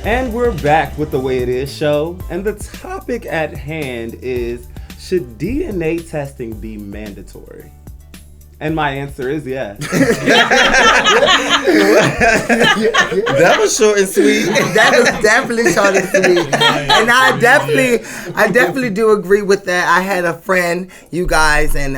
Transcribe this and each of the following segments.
And we're back with The Way It Is show, and the topic at hand is, should DNA testing be mandatory? And my answer is yes. That was short and sweet. That was definitely short and sweet. And I definitely do agree with that. I had a friend, you guys, and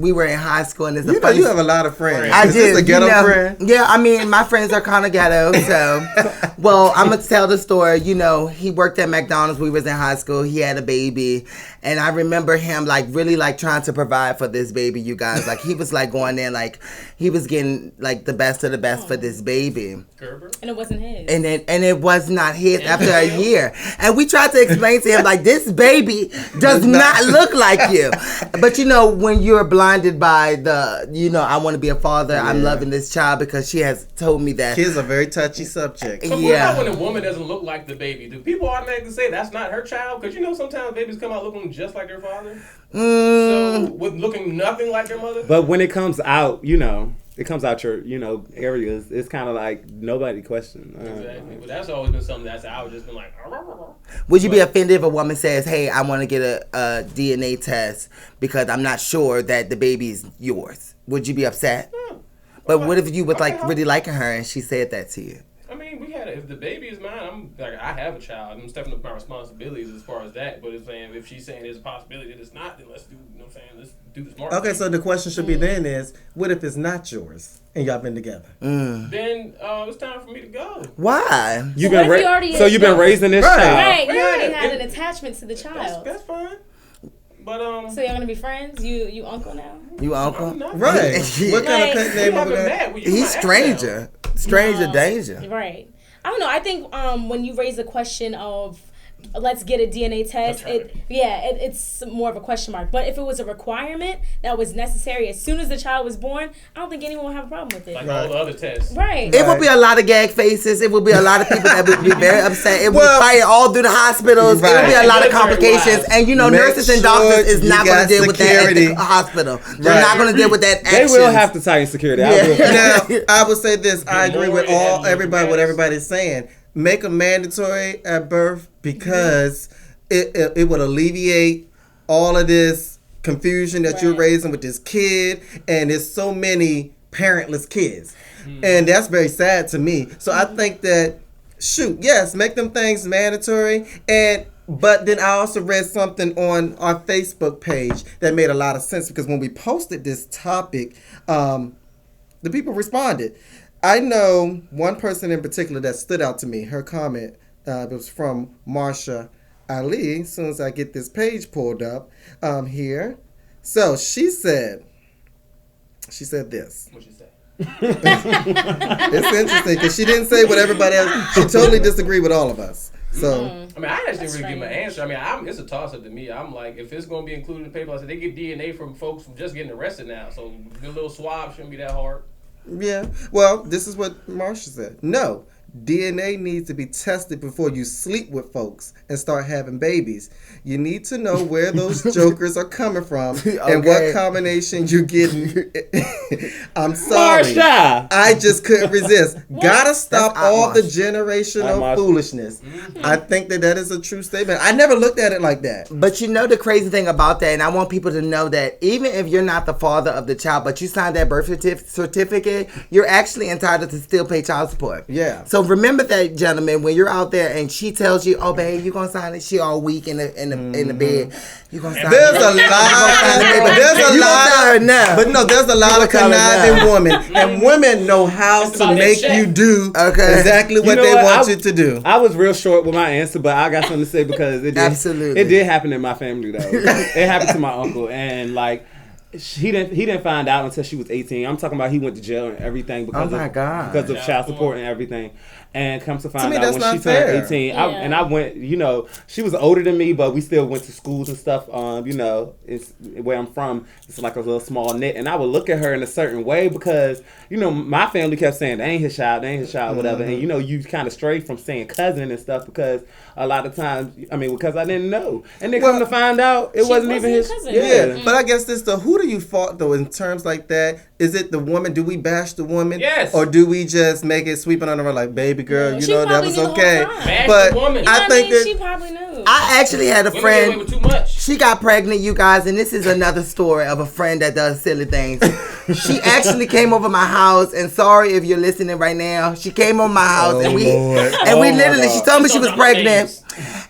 we were in high school, and you have a lot of friends. I is do. This a ghetto friend? Yeah, I mean, my friends are kind of ghetto, so. Well, I'm going to tell the story. You know, he worked at McDonald's. We was in high school. He had a baby. And I remember him, like, really, like, trying to provide for this baby, you guys. Like, he was, like, going there, like, he was getting, like, the best of the best for this baby. Gerber? And it wasn't his. And it was not his after a year. And we tried to explain to him, like, this baby does not look like you. But, you know, when you're blinded by the, you know, I want to be a father, I'm loving this child because she has told me that. Kids are a very touchy subject. So what about when a woman doesn't look like the baby? Do people automatically say that's not her child? Because, you know, sometimes babies come out looking just like their father. So, with looking nothing like their mother? But when it comes out, you know, it comes out your, you know, areas, it's kind of like nobody questions. Exactly. But that's always been something that's I would just been like, would you be offended if a woman says, hey, I want to get a DNA test because I'm not sure that the baby's yours? Would you be upset? But what if you was like really liking her and she said that to you? I mean, if the baby is mine, I'm like, I have a child. I'm stepping up my responsibilities as far as that. But if she's saying there's a possibility that it's not, then let's do, you know what I'm saying? Let's do the smart thing. So the question should be then is, what if it's not yours and y'all been together? Then it's time for me to go. Why? You've been raising this child. Right, you already had an attachment to the child. That's fine. But so y'all gonna be friends? You uncle now? You uncle? Right. What kind of pet name are we gonna? He's stranger. Stranger danger. Right. I don't know. I think when you raise the question of let's get a DNA test, it's more of a question mark. But if it was a requirement that was necessary as soon as the child was born, I don't think anyone would have a problem with it. Like all the other tests. Right. It would be a lot of gag faces. It would be a lot of people that would be very upset. It would be fighting all through the hospitals. It would be a lot of complications. And you know, nurses and doctors is not going to deal with that at the hospital. They're not going to deal with that action. They will have to tighten security. Now, I would say this. I agree with everybody. What everybody's saying. Make them mandatory at birth because it would alleviate all of this confusion that you're raising with this kid, and there's so many parentless kids, and that's very sad to me. So I think that yes, make them things mandatory, but then I also read something on our Facebook page that made a lot of sense because when we posted this topic, the people responded. I know one person in particular that stood out to me. Her comment was from Marsha Ali. As soon as I get this page pulled up here. So she said this. What she said? It's interesting because she didn't say what everybody else. She totally disagreed with all of us. So I mean, I actually didn't really give my answer. I mean, it's a toss up to me. I'm like, if it's going to be included in the paper, I said they get DNA from folks from just getting arrested now. So the little swab shouldn't be that hard. Yeah. Well, this is what Marsha said. No. DNA needs to be tested before you sleep with folks and start having babies. You need to know where those jokers are coming from and what combination you're getting. I'm sorry. Marsha! I just couldn't resist. Gotta stop all the generational foolishness. I think that is a true statement. I never looked at it like that. But you know the crazy thing about that, and I want people to know that even if you're not the father of the child, but you signed that birth certificate, you're actually entitled to still pay child support. Yeah. So remember that, gentlemen, when you're out there and she tells you, "Oh, babe, you gonna sign it?" She all weak in the bed. You gonna sign it? There's a lot. But no, there's a lot of conniving women, and women know how to make you do exactly what they want you to do. I was real short with my answer, but I got something to say because it did happen in my family though. It happened to my uncle, and like he didn't find out until she was 18. I'm talking about he went to jail and everything because of child support and everything. And comes to find out when she turned 18, I went, she was older than me, but we still went to schools and stuff. It's where I'm from. It's like a little small knit, and I would look at her in a certain way because my family kept saying they ain't his child, whatever. And you kind of stray from saying cousin and stuff because a lot of times, because I didn't know, and then come to find out it wasn't even his cousin. Yeah, but I guess who do you fault though in terms like that? Is it the woman? Do we bash the woman? Yes. Or do we just make it sweeping under her like, baby girl, that was okay? Bash the woman. I think that she probably knew. I actually had a friend. With too much. She got pregnant, you guys, and this is another story of a friend that does silly things. She actually came over my house, and sorry if you're listening right now. She came over my house, and we literally. She told me she was pregnant.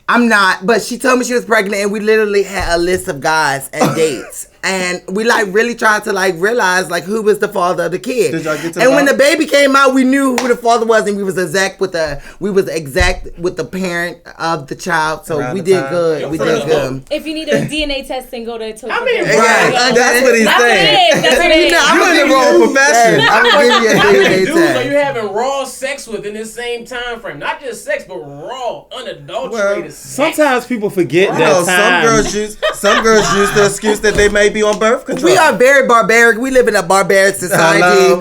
I'm not, but she told me she was pregnant, and we literally had a list of guys and dates. And we really tried to realize who was the father of the kid. Did y'all get to and when the baby came out, we knew who the father was, and we was exact with the parent of the child. So we did good. We did good. If you need a DNA testing, go to that's what he's saying. That's what it is. I'm in the wrong profession. I'm gonna give you a How many DNA dudes are test. you having raw sex with in this same time frame? Not just sex, but raw, unadulterated sex. Sometimes people forget that time. Some girls use the excuse that they may be on birth control. We are very barbaric. We live in a barbaric society.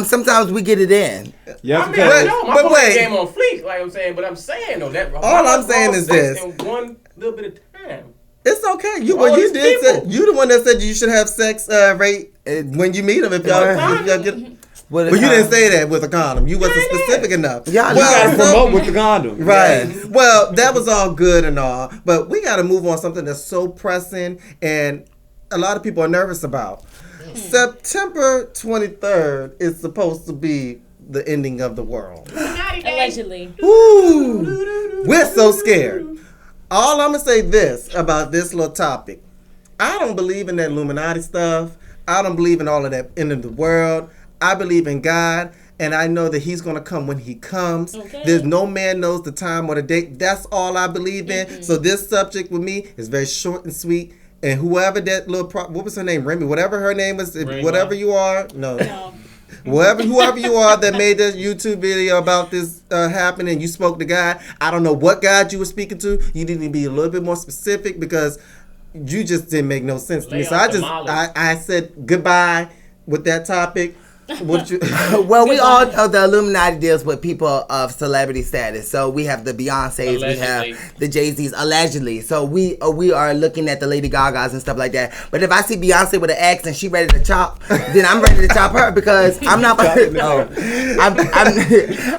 Sometimes we get it in. Yeah, but wait. Game on fleek, like I'm saying. But I'm saying though that all I'm saying is this: in one little bit of time. It's okay. You did say you the one that said you should have sex rate when you meet them if y'all get. But you didn't say that with a condom. You wasn't specific enough. Yeah, you gotta promote with the condom. Right. Yeah. Well, that was all good and all, but we got to move on something that's so pressing and a lot of people are nervous about. September 23rd is supposed to be the ending of the world. Allegedly. Ooh, we're so scared. All I'm gonna say this about this little topic: I don't believe in that Illuminati stuff. I don't believe in all of that end of the world. I believe in God, and I know that He's gonna come when He comes. Okay. There's no man knows the time or the date. That's all I believe in. Mm-hmm. So this subject with me is very short and sweet. And whoever that little what was her name, Remy, whatever her name is, whatever you are, no. whoever you are that made this YouTube video about this happening, you spoke to God. I don't know what God you were speaking to. You need to be a little bit more specific because you just didn't make no sense to me. So I said goodbye with that topic. Well, we all know the Illuminati deals with people of celebrity status. So we have the Beyoncés, we have the Jay-Z's, allegedly. So we are looking at the Lady Gagas and stuff like that. But if I see Beyonce with an axe and she ready to chop, then I'm ready to chop her because I'm not.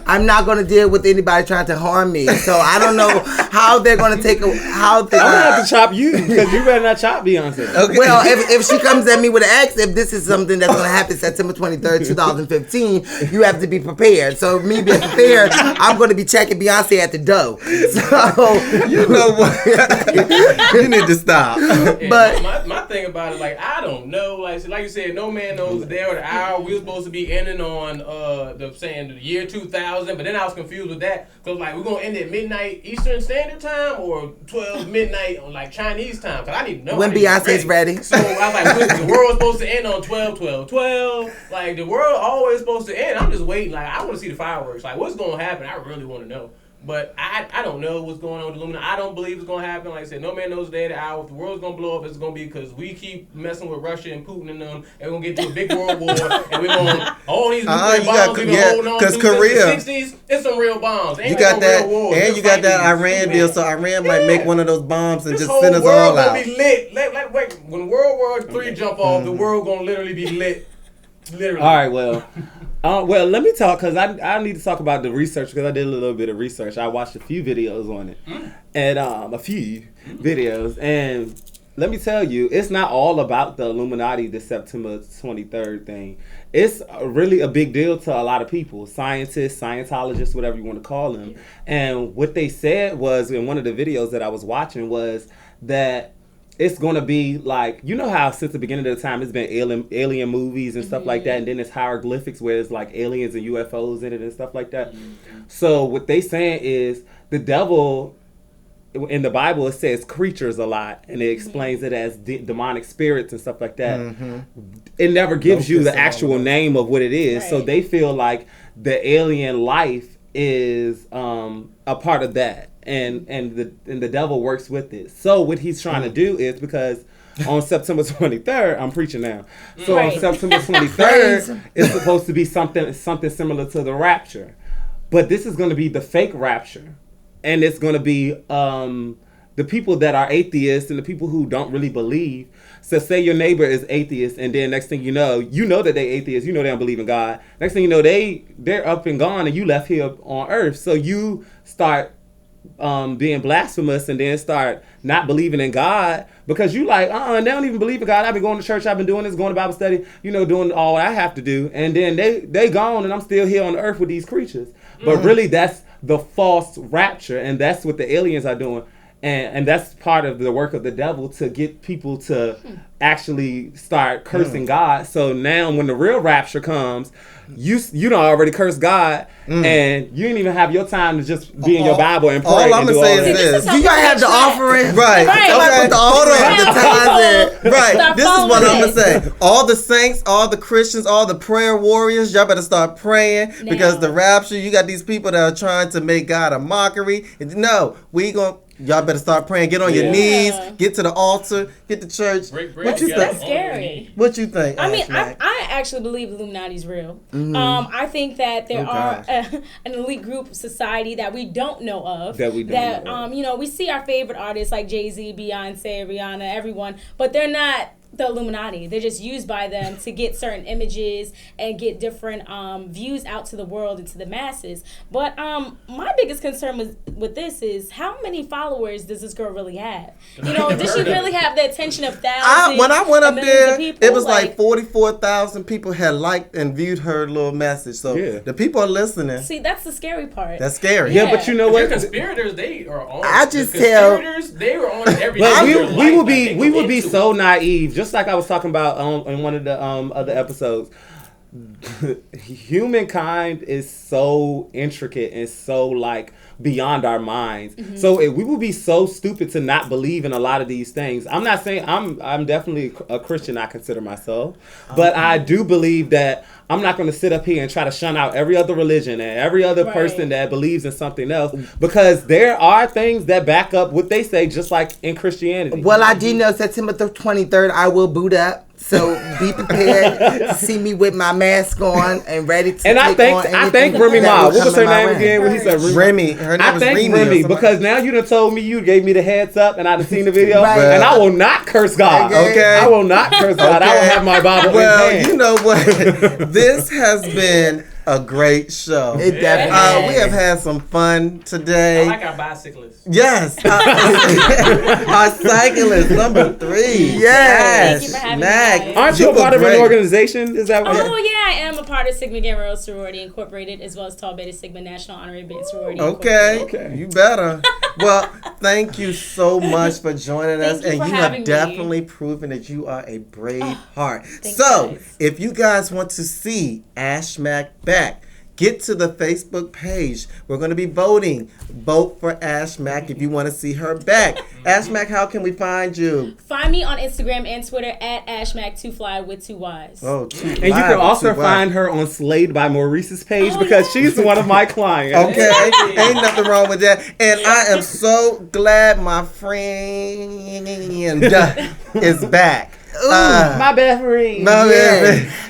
I'm not going to deal with anybody trying to harm me. So I don't know how they're going to take I'm gonna have to chop you because you better not chop Beyonce. Okay. Well, if she comes at me with an axe, if this is something that's going to happen September 23rd. 2015, you have to be prepared. So me being prepared, I'm going to be checking Beyonce at the door. So you know what? You need to stop. Yeah, but my thing about it, I don't know. Like you said, no man knows the day or the hour. We were supposed to be ending on the year 2000, but then I was confused with that because we're gonna end at midnight Eastern Standard Time or 12 midnight on Chinese time. Cause I need to know when Beyonce's ready. So I was like, the world was supposed to end on 12/12/12. The world always supposed to end. I'm just waiting. I want to see the fireworks. What's going to happen? I really want to know. But I don't know what's going on with Illuminati. I don't believe it's going to happen. Like I said, no man knows the day or the hour. If the world's going to blow up, it's going to be because we keep messing with Russia and Putin and them. And we're going to get to a big world war. And we're going to, all these nuclear bombs we've been holding on to since the 60s, it's some real bombs. You got that, and you got that Iran deal. So Iran might make one of those bombs and just send us all out. This whole world going to be lit. Wait, when World War III jump off, the world going to literally be lit. Literally. All right, well, let me talk because I need to talk about the research because I did a little bit of research. I watched a few videos on it, and let me tell you, it's not all about the Illuminati, the September 23rd thing. It's really a big deal to a lot of people, scientists, Scientologists, whatever you want to call them. And what they said was in one of the videos that I was watching was that it's going to be how since the beginning of the time it's been alien movies and stuff like that, and then it's hieroglyphics where it's aliens and UFOs in it and stuff like that. So what they saying is the devil in the Bible, it says creatures a lot, and it explains it as demonic spirits and stuff like that. It never gives you the actual name of what it is, so they feel like the alien life is a part of that, and the devil works with it. So what he's trying to do is, because on September 23rd, I'm preaching now. So on September 23rd, it's supposed to be something similar to the rapture, but this is going to be the fake rapture. And it's going to be the people that are atheists and the people who don't really believe. So say your neighbor is atheist, and then next thing you know that they atheists, you know they don't believe in God. Next thing you know, they're up and gone, and you left here on earth. So you start being blasphemous and then start not believing in God because you like, they don't even believe in God. I've been going to church, I've been doing this, going to Bible study, doing all I have to do. And then they gone, and I'm still here on the earth with these creatures. But really, that's the false rapture, and that's what the aliens are doing, and that's part of the work of the devil, to get people to actually start cursing God. So now when the real rapture comes, you don't already curse God, and you didn't even have your time to just be in your Bible and pray. All I'm gonna say is this: you gotta have the offering, right? Okay. Right. This is what I'm gonna say. All the saints, all the Christians, all the prayer warriors, y'all better start praying because the rapture. You got these people that are trying to make God a mockery. No, y'all better start praying. Get on your knees. Get to the altar. Get to church. What you think? That's scary. What you think? I mean, I actually believe Illuminati's real. I think that there are an elite group society that we don't know of. That we don't know of. We see our favorite artists like Jay-Z, Beyonce, Rihanna, everyone, but they're not the Illuminati. They're just used by them to get certain images and get different views out to the world and to the masses. But my biggest concern with this is, how many followers does this girl really have? Does she really have the attention of thousands? When I went up there, it was like 44,000 people had liked and viewed her little message. So the people are listening. See, that's the scary part. That's scary. Yeah, but you know what? The conspirators, they are on. They were on everything. We would be so naive. Just like I was talking about in one of the other episodes, humankind is so intricate and so beyond our minds. So we would be so stupid to not believe in a lot of these things. I'm not saying I'm definitely a Christian. I consider myself, but I do believe that I'm not going to sit up here and try to shun out every other religion and every other person that believes in something else, because there are things that back up what they say, just like in Christianity. Well, I do know September the 23rd I will boot up. So be prepared to see me with my mask on and ready to. And I thank Remy Ma. What was her name again? When he said Remy. Her name was Remy because now you done told me, you gave me the heads up, and I've seen the video, and I will not curse God. Okay, I will not curse God. I will have my Bible. Well, you know what? This has been a great show. It definitely. We have had some fun today. I like our bicyclists. Yes. Our cyclist number 3. Yes. Thank you for having me. Aren't you a part of an organization? Is that what? Oh, yeah. I am a part of Sigma Gamma Rho Sorority Incorporated, as well as Tau Beta Sigma National Honorary Beta Sorority Incorporated. Okay. You better. Well, thank you so much for joining us. And you have definitely proven that you are a brave heart. So, if you guys want to see Ash Mack back, get to the Facebook page. We're going to be voting. Vote for Ash Mack if you want to see her back. Ash Mack, how can we find you? Find me on Instagram and Twitter at AshMack2Fly with 2 Ys. Oh, and you can also find her on Slayed by Maurice's page because she's one of my clients. Okay, ain't nothing wrong with that. And I am so glad my friend is back. My best friend.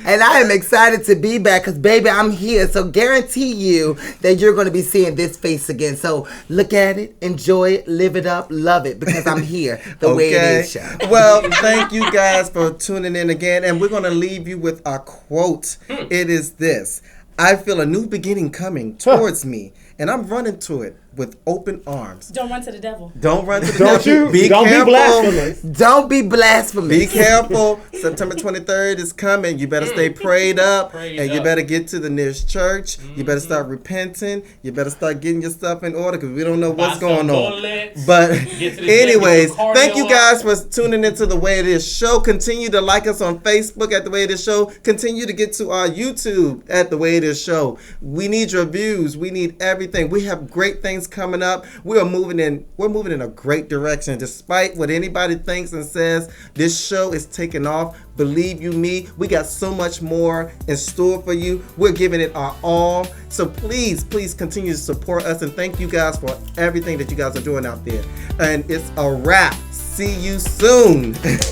And I am excited to be back because, baby, I'm here. So guarantee you that you're going to be seeing this face again. So look at it, enjoy it, live it up, love it, because I'm here the way it is, show. Well, thank you guys for tuning in again. And we're going to leave you with our quote. It is this: I feel a new beginning coming towards me, and I'm running to it with open arms. Don't run to the devil. Don't run to the devil. Don't be blasphemous. Don't be blasphemous. Be careful. September 23rd is coming. You better stay prayed up, and you better get to the nearest church. You better start repenting. You better start getting your stuff in order because we don't know what's going on. But anyways, thank you guys for tuning into The Way It Is Show. Continue to like us on Facebook at The Way It Is Show. Continue to get to our YouTube at The Way It Is Show. We need your views. We need everything. We have great things things coming up. We're moving in a great direction. Despite what anybody thinks and says, this show is taking off. Believe you me, we got so much more in store for you. We're giving it our all. So please continue to support us, and thank you guys for everything that you guys are doing out there. And it's a wrap. See you soon. That's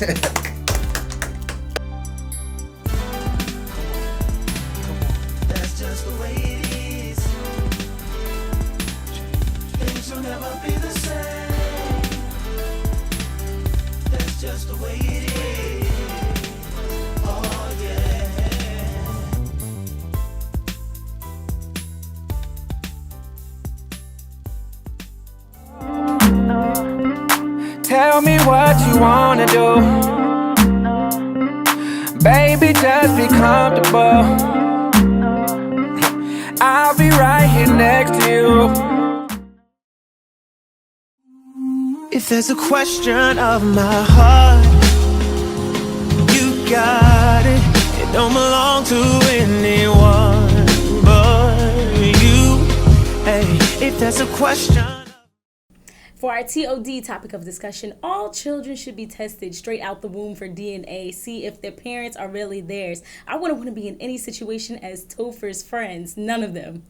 just the way it is. Things will never be the same. That's just the way it is. Oh yeah. Tell me what you wanna do. Baby, just be comfortable. I'll be right here next to you. If there's a question of my heart, you got it. It don't belong to anyone but you. Hey, if there's a question. For our TOD topic of discussion, all children should be tested straight out the womb for DNA, see if their parents are really theirs. I wouldn't want to be in any situation as Topher's friends, none of them.